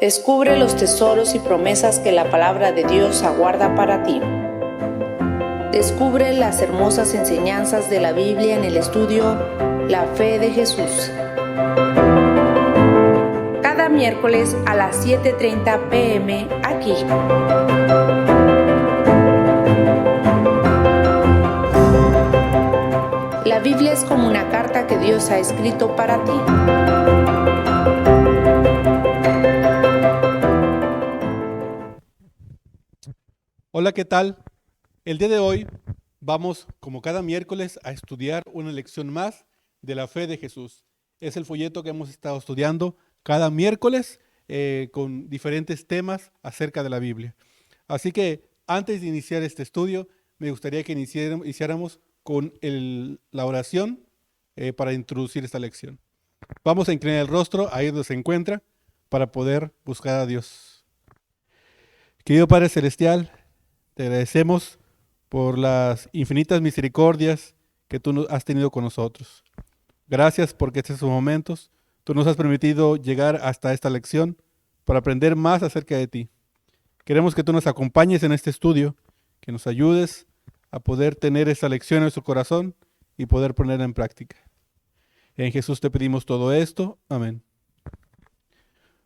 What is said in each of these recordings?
Descubre los tesoros y promesas que la palabra de Dios aguarda para ti. Descubre las hermosas enseñanzas de la Biblia en el estudio La Fe de Jesús. Cada miércoles a las 7:30 p.m. aquí. La Biblia es como una carta que Dios ha escrito para ti. Hola, ¿qué tal? El día de hoy vamos, como cada miércoles, a estudiar una lección más de la fe de Jesús. Es el folleto que hemos estado estudiando cada miércoles con diferentes temas acerca de la Biblia. Así que antes de iniciar este estudio, me gustaría que iniciáramos con la oración para introducir esta lección. Vamos a inclinar el rostro ahí donde se encuentra para poder buscar a Dios. Querido Padre Celestial, te agradecemos por las infinitas misericordias que tú has tenido con nosotros. Gracias porque estos momentos tú nos has permitido llegar hasta esta lección para aprender más acerca de ti. Queremos que tú nos acompañes en este estudio, que nos ayudes a poder tener esta lección en nuestro corazón y poder ponerla en práctica. En Jesús te pedimos todo esto. Amén.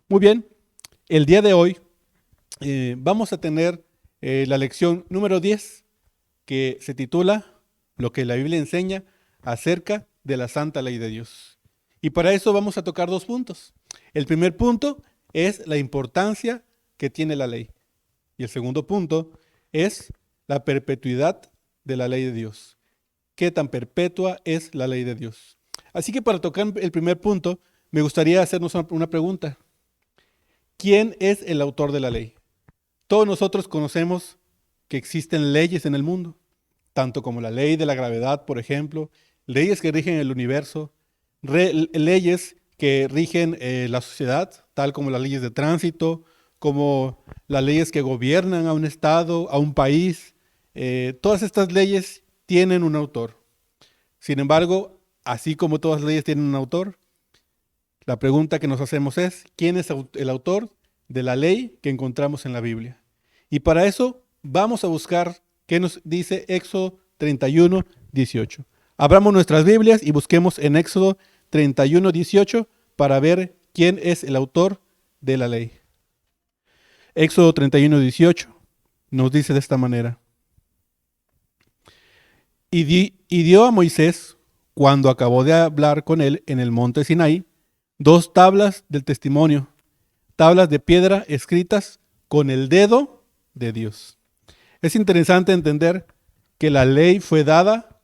Muy bien, el día de hoy vamos a tener la lección número 10, que se titula Lo que la Biblia enseña acerca de la santa ley de Dios. Y para eso vamos a tocar dos puntos. El primer punto es la importancia que tiene la ley. Y el segundo punto es la perpetuidad de la ley de Dios. ¿Qué tan perpetua es la ley de Dios? Así que para tocar el primer punto, me gustaría hacernos una pregunta. ¿Quién es el autor de la ley? Todos nosotros conocemos que existen leyes en el mundo, tanto como la ley de la gravedad, por ejemplo, leyes que rigen el universo, leyes que rigen la sociedad, tal como las leyes de tránsito, como las leyes que gobiernan a un estado, a un país. Todas estas leyes tienen un autor. Sin embargo, así como todas las leyes tienen un autor, la pregunta que nos hacemos es, ¿quién es el autor de la ley que encontramos en la Biblia? Y para eso vamos a buscar qué nos dice Éxodo 31, 18. Abramos nuestras Biblias y busquemos en Éxodo 31, 18 para ver quién es el autor de la ley. Éxodo 31, 18 nos dice de esta manera. Y dio a Moisés, cuando acabó de hablar con él en el monte Sinaí, 2 tablas del testimonio, tablas de piedra escritas con el dedo de Dios. Es interesante entender que la ley fue dada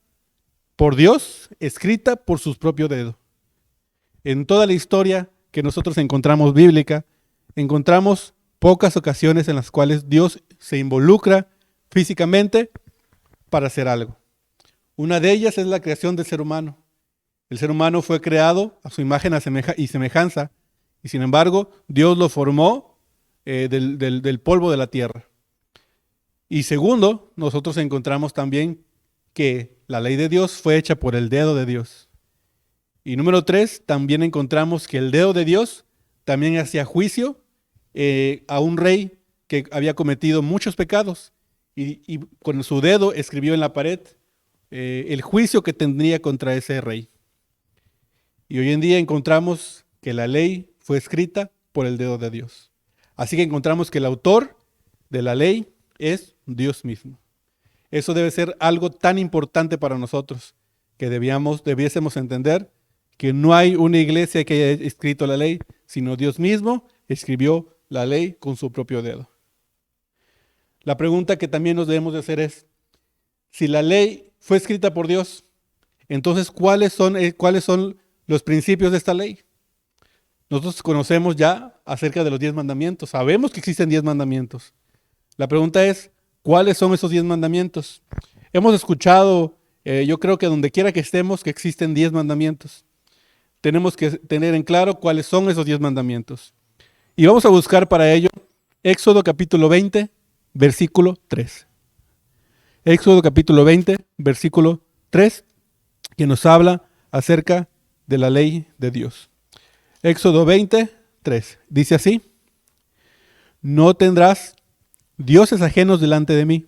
por Dios, escrita por su propio dedo. En toda la historia que nosotros encontramos bíblica, encontramos pocas ocasiones en las cuales Dios se involucra físicamente para hacer algo. Una de ellas es la creación del ser humano. El ser humano fue creado a su imagen y semejanza, y sin embargo, Dios lo formó del polvo de la tierra. Y segundo, nosotros encontramos también que la ley de Dios fue hecha por el dedo de Dios. Y número 3, también encontramos que el dedo de Dios también hacía juicio a un rey que había cometido muchos pecados. Y con su dedo escribió en la pared el juicio que tendría contra ese rey. Y hoy en día encontramos que la ley fue escrita por el dedo de Dios. Así que encontramos que el autor de la ley es Dios mismo. Eso debe ser algo tan importante para nosotros que debiésemos entender que no hay una iglesia que haya escrito la ley, sino Dios mismo escribió la ley con su propio dedo. La pregunta que también nos debemos de hacer es, si la ley fue escrita por Dios, entonces ¿cuáles son los principios de esta ley? Nosotros conocemos ya acerca de los 10 mandamientos, sabemos que existen 10 mandamientos. La pregunta es, ¿cuáles son esos 10 mandamientos? Hemos escuchado, yo creo que donde quiera que estemos, que existen 10 mandamientos. Tenemos que tener en claro cuáles son esos 10 mandamientos. Y vamos a buscar para ello Éxodo capítulo 20, versículo 3. Éxodo capítulo 20, versículo 3, que nos habla acerca de la ley de Dios. Éxodo 20, 3. Dice así: no tendrás dioses ajenos delante de mí.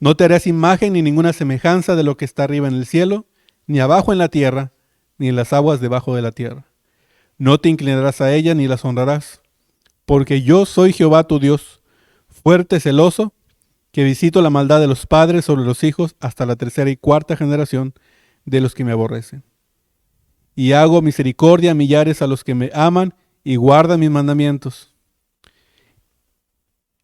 No te harás imagen ni ninguna semejanza de lo que está arriba en el cielo, ni abajo en la tierra, ni en las aguas debajo de la tierra. No te inclinarás a ellas ni las honrarás, porque yo soy Jehová tu Dios, fuerte, celoso, que visito la maldad de los padres sobre los hijos hasta la tercera y cuarta generación de los que me aborrecen. Y hago misericordia a millares a los que me aman y guardan mis mandamientos.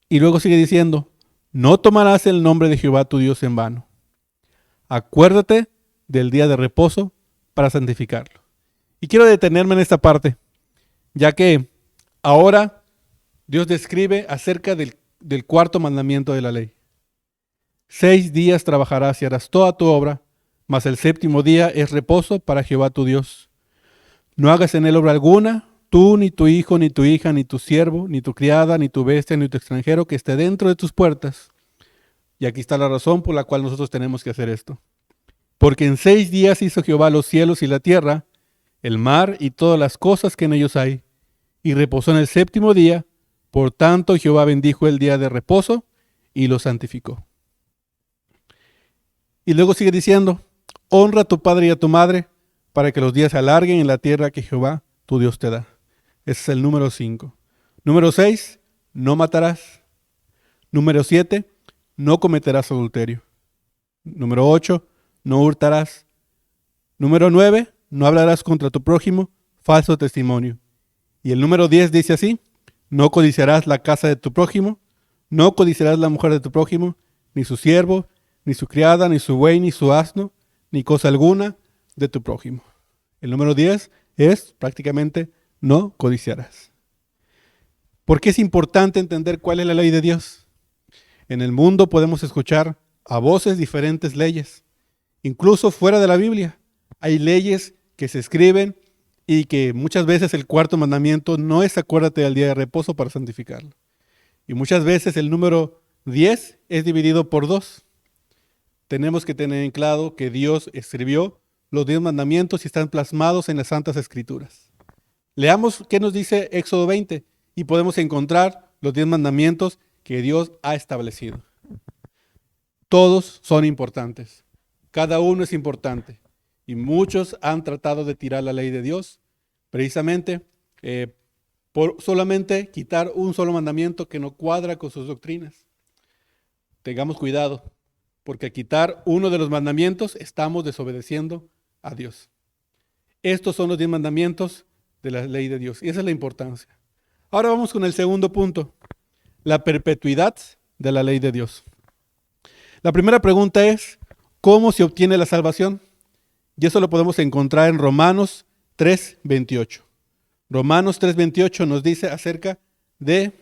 Y luego sigue diciendo, no tomarás el nombre de Jehová tu Dios en vano. Acuérdate del día de reposo para santificarlo. Y quiero detenerme en esta parte, ya que ahora Dios describe acerca del cuarto mandamiento de la ley. 6 días trabajarás y harás toda tu obra, mas el séptimo día es reposo para Jehová tu Dios. No hagas en él obra alguna, tú, ni tu hijo, ni tu hija, ni tu siervo, ni tu criada, ni tu bestia, ni tu extranjero que esté dentro de tus puertas. Y aquí está la razón por la cual nosotros tenemos que hacer esto. Porque en 6 días hizo Jehová los cielos y la tierra, el mar y todas las cosas que en ellos hay, y reposó en el séptimo día. Por tanto, Jehová bendijo el día de reposo y lo santificó. Y luego sigue diciendo, honra a tu padre y a tu madre, para que los días se alarguen en la tierra que Jehová, tu Dios, te da. Ese es el número 5. Número 6, no matarás. Número 7, no cometerás adulterio. Número 8, no hurtarás. Número 9, no hablarás contra tu prójimo falso testimonio. Y el número 10 dice así, no codiciarás la casa de tu prójimo, no codiciarás la mujer de tu prójimo, ni su siervo, ni su criada, ni su buey, ni su asno, ni cosa alguna de tu prójimo. El número 10 es prácticamente no codiciarás. ¿Por qué es importante entender cuál es la ley de Dios? En el mundo podemos escuchar a voces diferentes leyes, incluso fuera de la Biblia. Hay leyes que se escriben y que muchas veces el cuarto mandamiento no es acuérdate del día de reposo para santificarlo. Y muchas veces el número 10 es dividido por 2. Tenemos que tener en claro que Dios escribió los 10 mandamientos y están plasmados en las Santas Escrituras. Leamos qué nos dice Éxodo 20 y podemos encontrar los 10 mandamientos que Dios ha establecido. Todos son importantes. Cada uno es importante. Y muchos han tratado de tirar la ley de Dios precisamente por solamente quitar un solo mandamiento que no cuadra con sus doctrinas. Tengamos cuidado, porque al quitar uno de los mandamientos estamos desobedeciendo a Dios. Estos son los 10 mandamientos de la ley de Dios y esa es la importancia. Ahora vamos con el segundo punto, la perpetuidad de la ley de Dios. La primera pregunta es, ¿cómo se obtiene la salvación? Y eso lo podemos encontrar en Romanos 3:28. Romanos 3:28 nos dice acerca de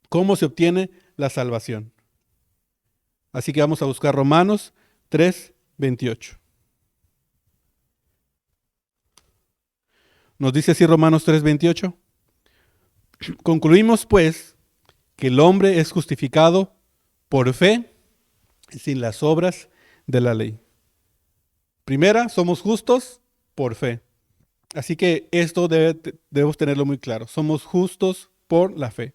cómo se obtiene la salvación. Así que vamos a buscar Romanos 3:28. Nos dice así Romanos 3:28. Concluimos pues que el hombre es justificado por fe sin las obras de la ley. Primera, somos justos por fe. Así que esto debemos tenerlo muy claro. Somos justos por la fe.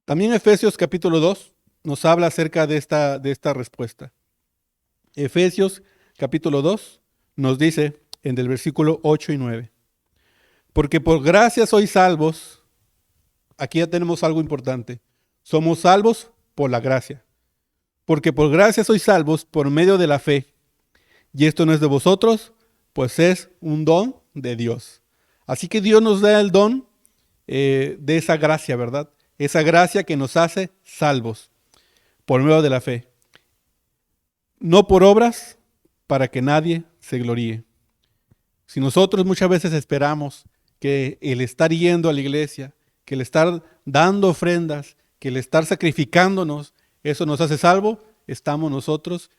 También Efesios capítulo 2 nos habla acerca de esta respuesta. Efesios capítulo 2 nos dice en el versículo 8 y 9. Porque por gracia sois salvos. Aquí ya tenemos algo importante. Somos salvos por la gracia. Porque por gracia sois salvos por medio de la fe. Y esto no es de vosotros, pues es un don de Dios. Así que Dios nos da el don de esa gracia, ¿verdad? Esa gracia que nos hace salvos por medio de la fe. No por obras, para que nadie se gloríe. Si nosotros muchas veces esperamos que el estar yendo a la iglesia, que el estar dando ofrendas, que el estar sacrificándonos, eso nos hace salvo, estamos nosotros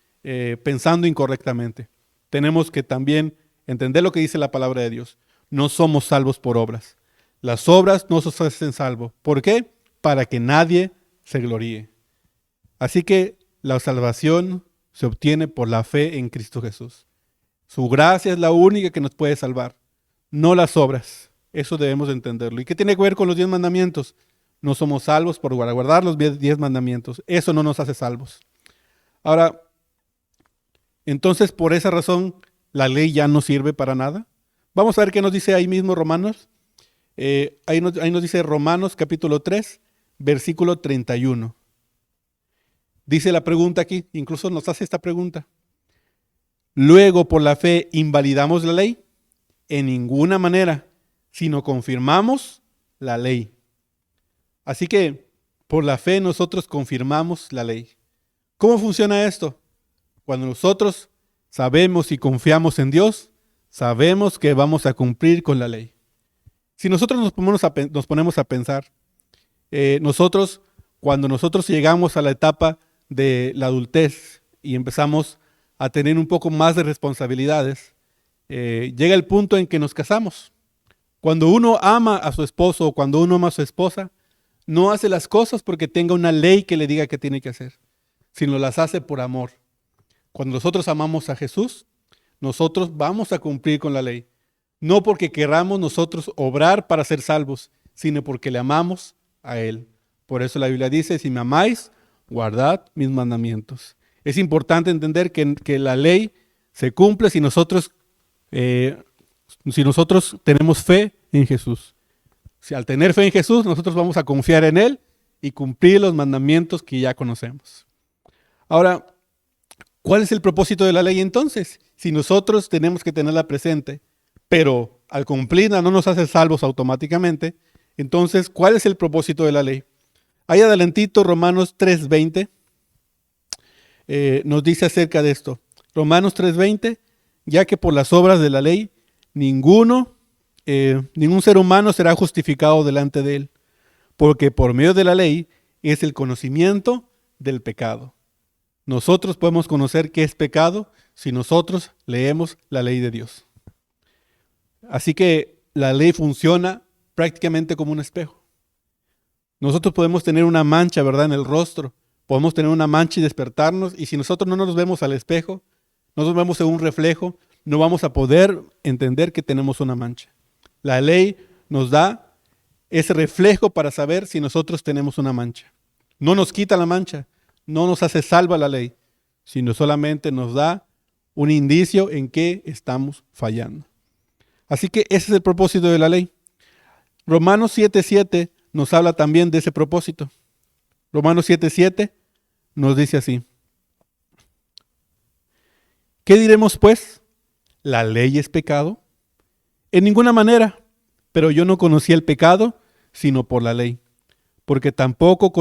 pensando incorrectamente. Tenemos que también entender lo que dice la palabra de Dios. No somos salvos por obras. Las obras no nos hacen salvos. ¿Por qué? Para que nadie se gloríe. Así que la salvación se obtiene por la fe en Cristo Jesús. Su gracia es la única que nos puede salvar, no las obras. Eso debemos de entenderlo. ¿Y qué tiene que ver con los 10 mandamientos? No somos salvos por guardar los 10 mandamientos. Eso no nos hace salvos. Ahora, entonces, por esa razón, la ley ya no sirve para nada. Vamos a ver qué nos dice ahí mismo Romanos. Ahí nos dice Romanos capítulo 3, versículo 31. Dice la pregunta aquí, incluso nos hace esta pregunta. Luego, por la fe, ¿invalidamos la ley? En ninguna manera, sino confirmamos la ley. Así que, por la fe, nosotros confirmamos la ley. ¿Cómo funciona esto? Cuando nosotros sabemos y confiamos en Dios, sabemos que vamos a cumplir con la ley. Si nosotros nos ponemos a pensar, cuando nosotros llegamos a la etapa de la adultez y empezamos a tener un poco más de responsabilidades, llega el punto en que nos casamos. Cuando uno ama a su esposo o cuando uno ama a su esposa, no hace las cosas porque tenga una ley que le diga qué tiene que hacer, sino las hace por amor. Cuando nosotros amamos a Jesús, nosotros vamos a cumplir con la ley. No porque queramos nosotros obrar para ser salvos, sino porque le amamos a Él. Por eso la Biblia dice, si me amáis, guardad mis mandamientos. Es importante entender que la ley se cumple si nosotros tenemos fe en Jesús. Si al tener fe en Jesús, nosotros vamos a confiar en Él y cumplir los mandamientos que ya conocemos. Ahora, ¿cuál es el propósito de la ley entonces? Si nosotros tenemos que tenerla presente, pero al cumplirla no nos hace salvos automáticamente, entonces, ¿cuál es el propósito de la ley? Ahí adelantito, Romanos 3:20, nos dice acerca de esto. Romanos 3:20, ya que por las obras de la ley, ningún ser humano será justificado delante de él, porque por medio de la ley es el conocimiento del pecado. Nosotros podemos conocer qué es pecado si nosotros leemos la ley de Dios. Así que la ley funciona prácticamente como un espejo. Nosotros podemos tener una mancha, ¿verdad?, en el rostro. Podemos tener una mancha y despertarnos, y si nosotros no nos vemos al espejo, no nos vemos en un reflejo, no vamos a poder entender que tenemos una mancha. La ley nos da ese reflejo para saber si nosotros tenemos una mancha. No nos quita la mancha, no nos hace salva la ley, sino solamente nos da un indicio en que estamos fallando. Así que ese es el propósito de la ley. Romanos 7:7 nos habla también de ese propósito. Romanos 7:7 nos dice así. ¿Qué diremos pues? ¿La ley es pecado? En ninguna manera, pero yo no conocía el pecado, sino por la ley, porque tampoco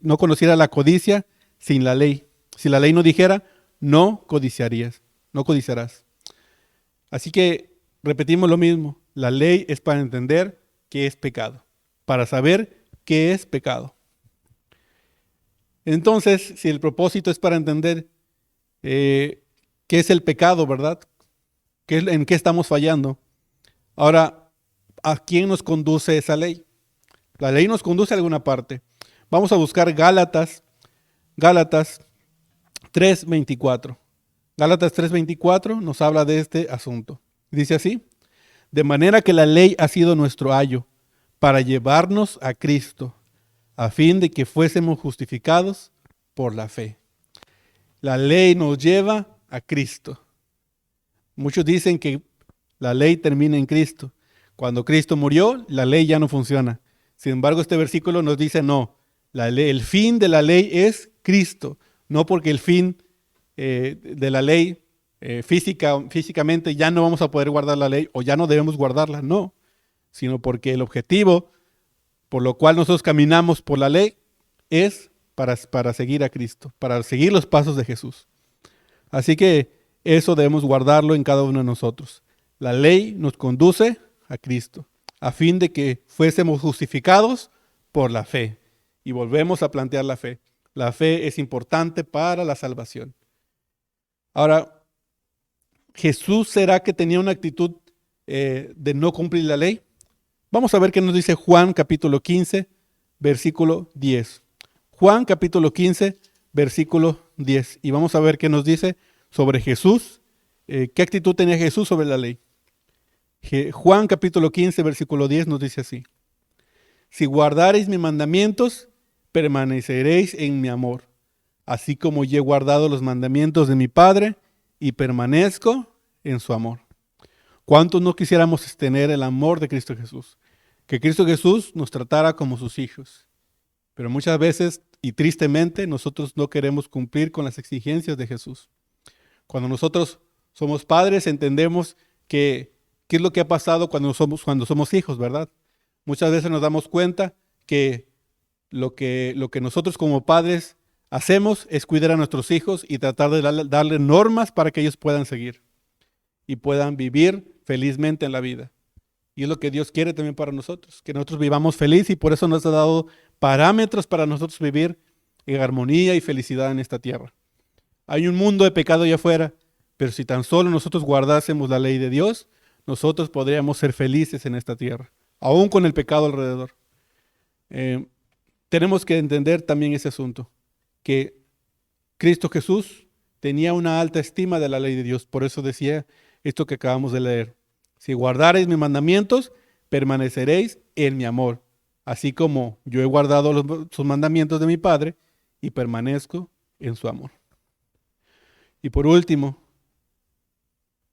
no conociera la codicia sin la ley. Si la ley no dijera, no codiciarás. Así que repetimos lo mismo, la ley es para entender qué es pecado, para saber qué es pecado. Entonces, si el propósito es para entender qué es el pecado, ¿verdad? ¿En qué estamos fallando? Ahora, ¿a quién nos conduce esa ley? La ley nos conduce a alguna parte. Vamos a buscar Gálatas 3:24. Gálatas 3:24 nos habla de este asunto. Dice así, de manera que la ley ha sido nuestro ayo para llevarnos a Cristo, a fin de que fuésemos justificados por la fe. La ley nos lleva a Cristo. Muchos dicen que la ley termina en Cristo. Cuando Cristo murió, la ley ya no funciona. Sin embargo, este versículo nos dice no. El fin de la ley es Cristo. No porque el fin de la ley físicamente ya no vamos a poder guardar la ley o ya no debemos guardarla. No. Sino porque el objetivo por lo cual nosotros caminamos por la ley es para seguir a Cristo, para seguir los pasos de Jesús. Así que eso debemos guardarlo en cada uno de nosotros. La ley nos conduce a Cristo, a fin de que fuésemos justificados por la fe. Y volvemos a plantear la fe. La fe es importante para la salvación. Ahora, ¿Jesús será que tenía una actitud de no cumplir la ley? Vamos a ver qué nos dice Juan capítulo 15, versículo 10. Juan capítulo 15, versículo 10. Y vamos a ver qué nos dice sobre Jesús. ¿Qué actitud tenía Jesús sobre la ley? Juan capítulo 15, versículo 10 nos dice así. Si guardareis mis mandamientos, permaneceréis en mi amor, así como yo he guardado los mandamientos de mi Padre y permanezco en su amor. ¿Cuántos no quisiéramos tener el amor de Cristo Jesús? Que Cristo Jesús nos tratara como sus hijos. Pero muchas veces, y tristemente, nosotros no queremos cumplir con las exigencias de Jesús. Cuando nosotros somos padres, entendemos qué es lo que ha pasado cuando somos hijos, ¿verdad? Muchas veces nos damos cuenta que lo que nosotros como padres hacemos es cuidar a nuestros hijos y tratar de darle normas para que ellos puedan seguir y puedan vivir felizmente en la vida. Y es lo que Dios quiere también para nosotros, que nosotros vivamos feliz, y por eso nos ha dado parámetros para nosotros vivir en armonía y felicidad en esta tierra. Hay un mundo de pecado allá afuera, pero si tan solo nosotros guardásemos la ley de Dios, nosotros podríamos ser felices en esta tierra, aún con el pecado alrededor. Tenemos que entender también ese asunto, que Cristo Jesús tenía una alta estima de la ley de Dios. Por eso decía esto que acabamos de leer: si guardareis mis mandamientos, permaneceréis en mi amor, así como yo he guardado sus mandamientos de mi Padre y permanezco en su amor. Y por último,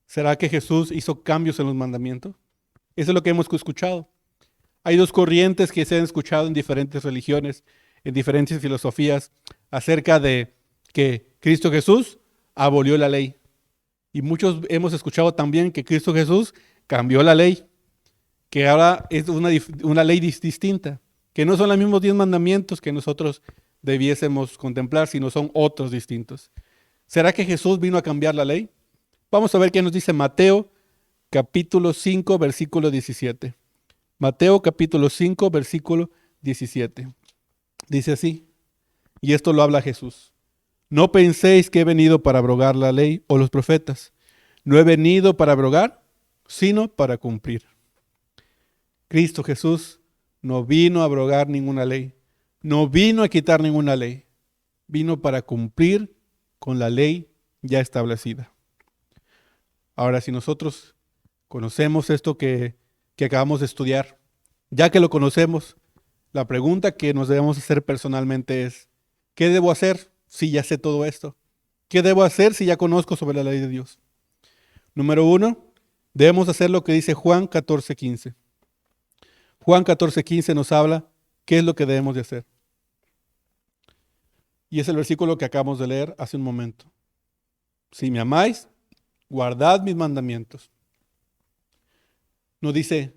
¿será que Jesús hizo cambios en los mandamientos? Eso es lo que hemos escuchado. Hay dos corrientes que se han escuchado en diferentes religiones, en diferentes filosofías, acerca de que Cristo Jesús abolió la ley. Y muchos hemos escuchado también que Cristo Jesús cambió la ley, que ahora es una ley distinta, que no son los mismos 10 mandamientos que nosotros debiésemos contemplar, sino son otros distintos. ¿Será que Jesús vino a cambiar la ley? Vamos a ver qué nos dice Mateo capítulo 5, versículo 17. Mateo capítulo 5, versículo 17. Dice así, y esto lo habla Jesús: no penséis que he venido para abrogar la ley o los profetas. No he venido para abrogar, sino para cumplir. Cristo Jesús no vino a abrogar ninguna ley, no vino a quitar ninguna ley, vino para cumplir con la ley ya establecida. Ahora, si nosotros conocemos esto que acabamos de estudiar, ya que lo conocemos, la pregunta que nos debemos hacer personalmente es: ¿qué debo hacer si ya sé todo esto? ¿Qué debo hacer si ya conozco sobre la ley de Dios? Número 1, debemos hacer lo que dice Juan 14:15. Juan 14:15 nos habla qué es lo que debemos de hacer. Y es el versículo que acabamos de leer hace un momento. Si me amáis, guardad mis mandamientos. No dice,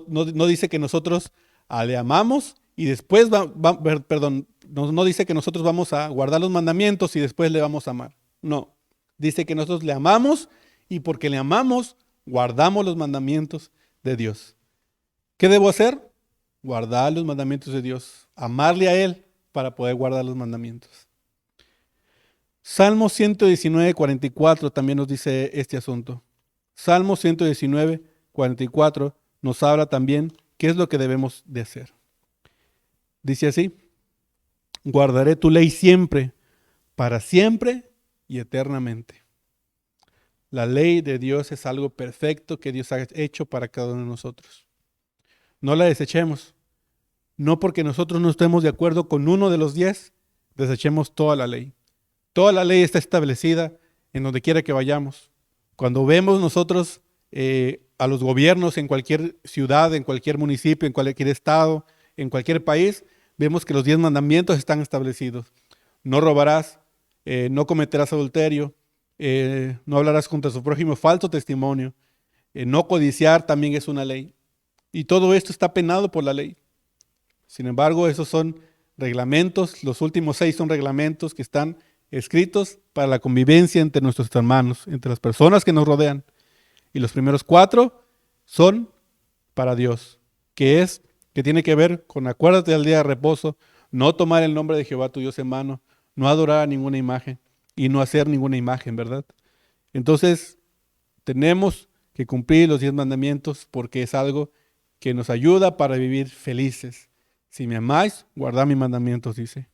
no dice que nosotros le amamos y después, no dice que nosotros vamos a guardar los mandamientos y después le vamos a amar. No, dice que nosotros le amamos y porque le amamos, guardamos los mandamientos de Dios. ¿Qué debo hacer? Guardar los mandamientos de Dios, amarle a Él para poder guardar los mandamientos. Salmo 119, 44 también nos dice este asunto. Salmo 119, 44 nos habla también qué es lo que debemos de hacer. Dice así: guardaré tu ley siempre, para siempre y eternamente. La ley de Dios es algo perfecto que Dios ha hecho para cada uno de nosotros. No la desechemos. No porque nosotros no estemos de acuerdo con uno de los 10, desechemos toda la ley. Toda la ley está establecida en donde quiera que vayamos. Cuando vemos nosotros a los gobiernos en cualquier ciudad, en cualquier municipio, en cualquier estado, en cualquier país, vemos que los 10 mandamientos están establecidos. No robarás, no cometerás adulterio, no hablarás contra su prójimo falso testimonio, no codiciar también es una ley. Y todo esto está penado por la ley. Sin embargo, esos son reglamentos, los últimos 6 son reglamentos que están escritos para la convivencia entre nuestros hermanos, entre las personas que nos rodean. Y los primeros 4 son para Dios, que tiene que ver con acuérdate del día de reposo, no tomar el nombre de Jehová tu Dios en vano, no adorar a ninguna imagen y no hacer ninguna imagen, ¿verdad? Entonces, tenemos que cumplir los 10 mandamientos porque es algo que nos ayuda para vivir felices. Si me amáis, guardad mis mandamientos, dice.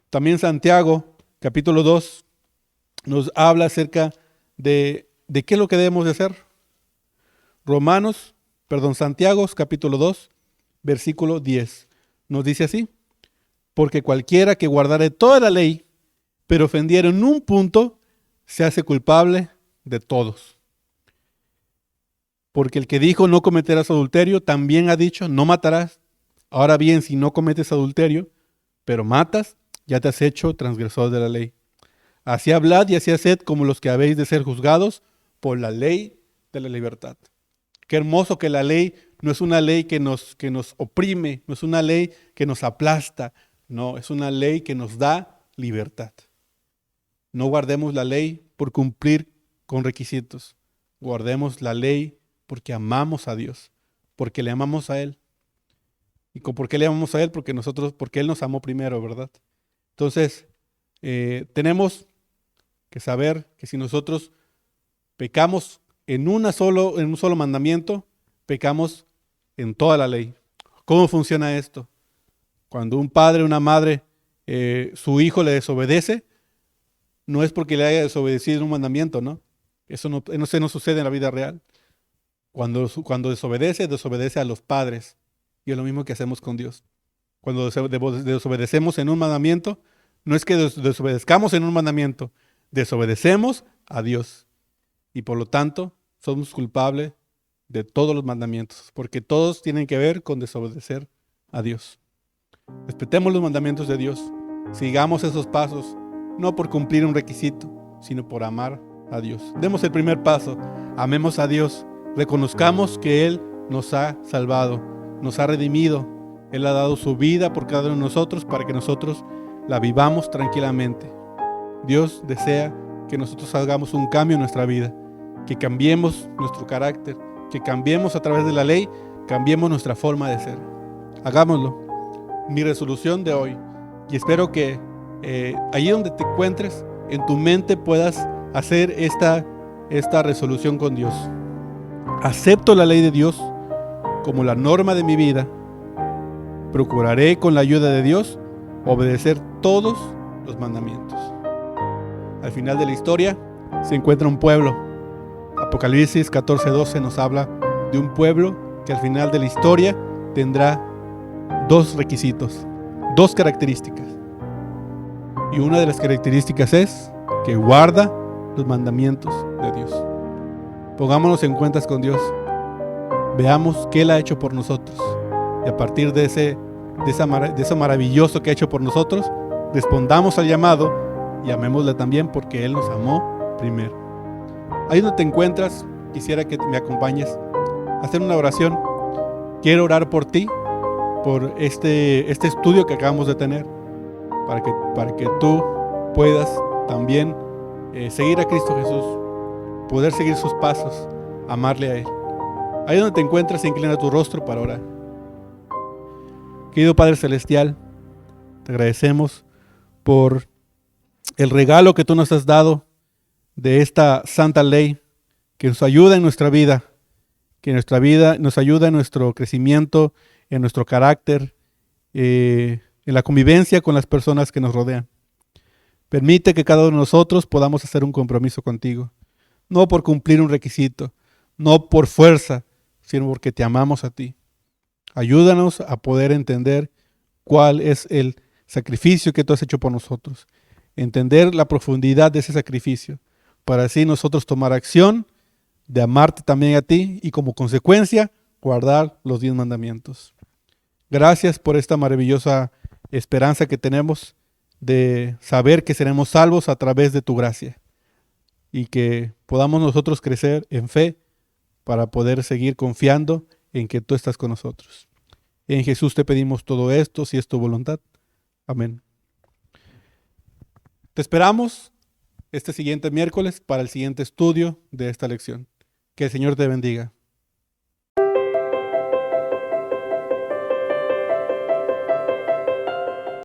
También Santiago, capítulo 2, nos habla acerca de qué es lo que debemos de hacer. Santiago, capítulo 2, versículo 10. Nos dice así: porque cualquiera que guardare toda la ley, pero ofendiera en un punto, se hace culpable de todos. Porque el que dijo no cometerás adulterio, también ha dicho no matarás. Ahora bien, si no cometes adulterio, pero matas, ya te has hecho transgresor de la ley. Así hablad y así haced como los que habéis de ser juzgados por la ley de la libertad. Qué hermoso que la ley no es una ley que nos oprime, no es una ley que nos aplasta, no, es una ley que nos da libertad. No guardemos la ley por cumplir con requisitos, guardemos la ley porque amamos a Dios, porque le amamos a Él. ¿Y por qué le amamos a Él? Porque Él nos amó primero, ¿verdad? Entonces, tenemos que saber que si nosotros pecamos en un solo mandamiento, pecamos en toda la ley. ¿Cómo funciona esto? Cuando un padre o una madre, su hijo le desobedece, no es porque le haya desobedecido en un mandamiento, ¿no? Eso no sucede en la vida real. Cuando desobedece a los padres. Y es lo mismo que hacemos con Dios. Cuando desobedecemos en un mandamiento, no es que desobedezcamos en un mandamiento, desobedecemos a Dios. Y por lo tanto, somos culpables de todos los mandamientos, porque todos tienen que ver con desobedecer a Dios. Respetemos los mandamientos de Dios, sigamos esos pasos, no por cumplir un requisito, sino por amar a Dios. Demos el primer paso, amemos a Dios, reconozcamos que Él nos ha salvado, nos ha redimido, Él ha dado su vida por cada uno de nosotros para que nosotros la vivamos tranquilamente. Dios desea que nosotros hagamos un cambio en nuestra vida, que cambiemos nuestro carácter, que cambiemos a través de la ley, cambiemos nuestra forma de ser. Hagámoslo. Mi resolución de hoy, y espero que allí donde te encuentres, en tu mente puedas hacer esta resolución con Dios. Acepto la ley de Dios como la norma de mi vida. Procuraré con la ayuda de Dios obedecer todos los mandamientos. Al final de la historia se encuentra un pueblo. Apocalipsis 14:12 nos habla de un pueblo que al final de la historia tendrá dos requisitos, dos características. Y una de las características es que guarda los mandamientos de Dios. Pongámonos en cuentas con Dios. Veamos qué Él ha hecho por nosotros. Y a partir de eso maravilloso que ha hecho por nosotros, respondamos al llamado y amémosle también porque Él nos amó primero. Ahí donde te encuentras, quisiera que me acompañes a hacer una oración. Quiero orar por ti, por este estudio que acabamos de tener, para que tú puedas también seguir a Cristo Jesús, poder seguir sus pasos, amarle a Él. Ahí donde te encuentras, inclina tu rostro para orar. Querido Padre Celestial, te agradecemos por el regalo que tú nos has dado de esta santa ley que nos ayuda en nuestra vida, que nuestra vida nos ayuda en nuestro crecimiento, en nuestro carácter, en la convivencia con las personas que nos rodean. Permite que cada uno de nosotros podamos hacer un compromiso contigo, no por cumplir un requisito, no por fuerza, sino porque te amamos a ti. Ayúdanos a poder entender cuál es el sacrificio que tú has hecho por nosotros, entender la profundidad de ese sacrificio, para así nosotros tomar acción de amarte también a ti y como consecuencia guardar los 10 mandamientos. Gracias por esta maravillosa esperanza que tenemos de saber que seremos salvos a través de tu gracia y que podamos nosotros crecer en fe para poder seguir confiando en que tú estás con nosotros. En Jesús te pedimos todo esto, si es tu voluntad. Amén. Te esperamos este siguiente miércoles para el siguiente estudio de esta lección. Que el Señor te bendiga.